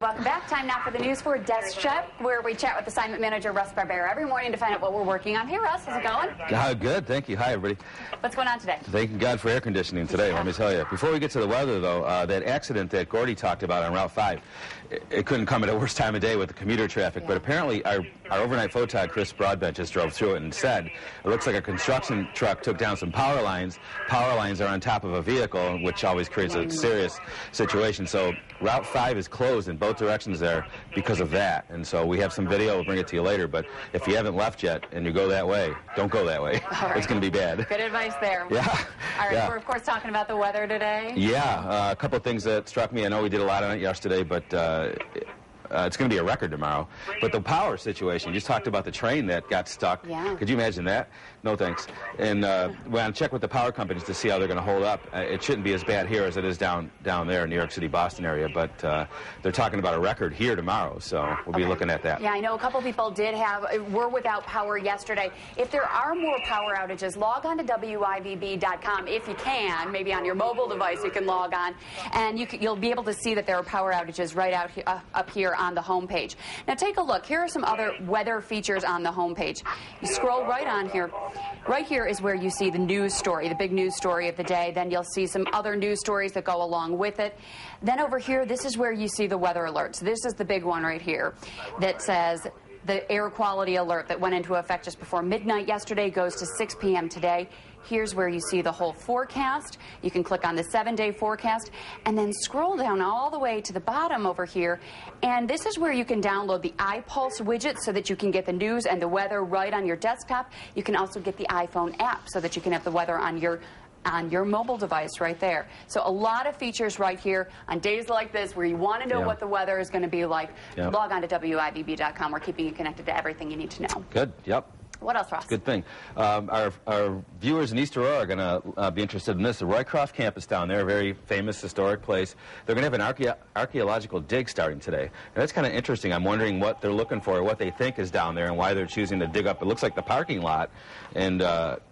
Welcome back. Time now for the News 4 Desk Check, where we chat with assignment manager Russ Barbera every morning to find out what we're working on. Hey, Russ, how's it going? Good, thank you. Hi, everybody. What's going on today? Thank God for air conditioning today, let me tell you. Before we get to the weather, though, that accident that Gordy talked about on Route 5, it couldn't come at a worse time of day with the commuter traffic, but apparently our overnight photog, Chris Broadbent, just drove through it and said, it looks like a construction truck took down some power lines. Power lines are on top of a vehicle, which always creates a serious situation. So Route 5 is closed in both directions there because of that. And so we have some video, we'll bring it to you later, but if you haven't left yet and you go that way, don't go that way. Right. It's going to be bad. Good advice there. Yeah. All right, yeah. We're of course talking about the weather today. Yeah, a couple of things that struck me. I know we did a lot on it yesterday, but it's going to be a record tomorrow. But the power situation, you just talked about the train that got stuck. Yeah. Could you imagine that? No thanks. And when I check with the power companies to see how they're going to hold up, it shouldn't be as bad here as it is down there in New York City, Boston area. But they're talking about a record here tomorrow, so we'll be looking at that. Yeah, I know a couple people were without power yesterday. If there are more power outages, log on to WIVB.com if you can. Maybe on your mobile device you can log on, and you'll be able to see that there are power outages right out up here on the home page. Now take a look. Here are some other weather features on the home page. You scroll right on here. Right here is where you see the news story, the big news story of the day. Then you'll see some other news stories that go along with it. Then over here, this is where you see the weather alerts. This is the big one right here that says the air quality alert that went into effect just before midnight yesterday goes to 6 p.m. today. Here's where you see the whole forecast. You can click on the 7-day forecast and then scroll down all the way to the bottom over here. And this is where you can download the iPulse widget so that you can get the news and the weather right on your desktop. You can also get the iPhone app so that you can have the weather on your mobile device right there. So a lot of features right here on days like this where you want to know what the weather is going to be like. Log on to WIVB.com. We're keeping you connected to everything you need to know. Good. Yep. What else, Ross? Good thing. Our viewers in East Aurora are going to be interested in this. The Roycroft campus down there, a very famous historic place, they're going to have an archaeological dig starting today. And that's kind of interesting. I'm wondering what they're looking for, what they think is down there, and why they're choosing to dig up. It looks like the parking lot, and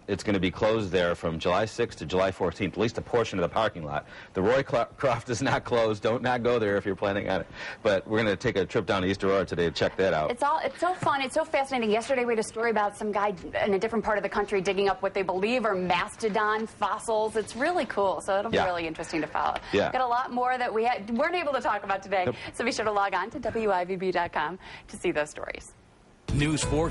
it's going to be closed there from July 6th to July 14th, at least a portion of the parking lot. The Roycroft is not closed. Don't not go there if you're planning on it. But we're going to take a trip down to East Aurora today to check that out. It's so fun. It's so fascinating. Yesterday we had a story about some guy in a different part of the country digging up what they believe are mastodon fossils. It's really cool, so it'll be really interesting to follow. Yeah. Got a lot more that we weren't able to talk about today, so be sure to log on to WIVB.com to see those stories. News 4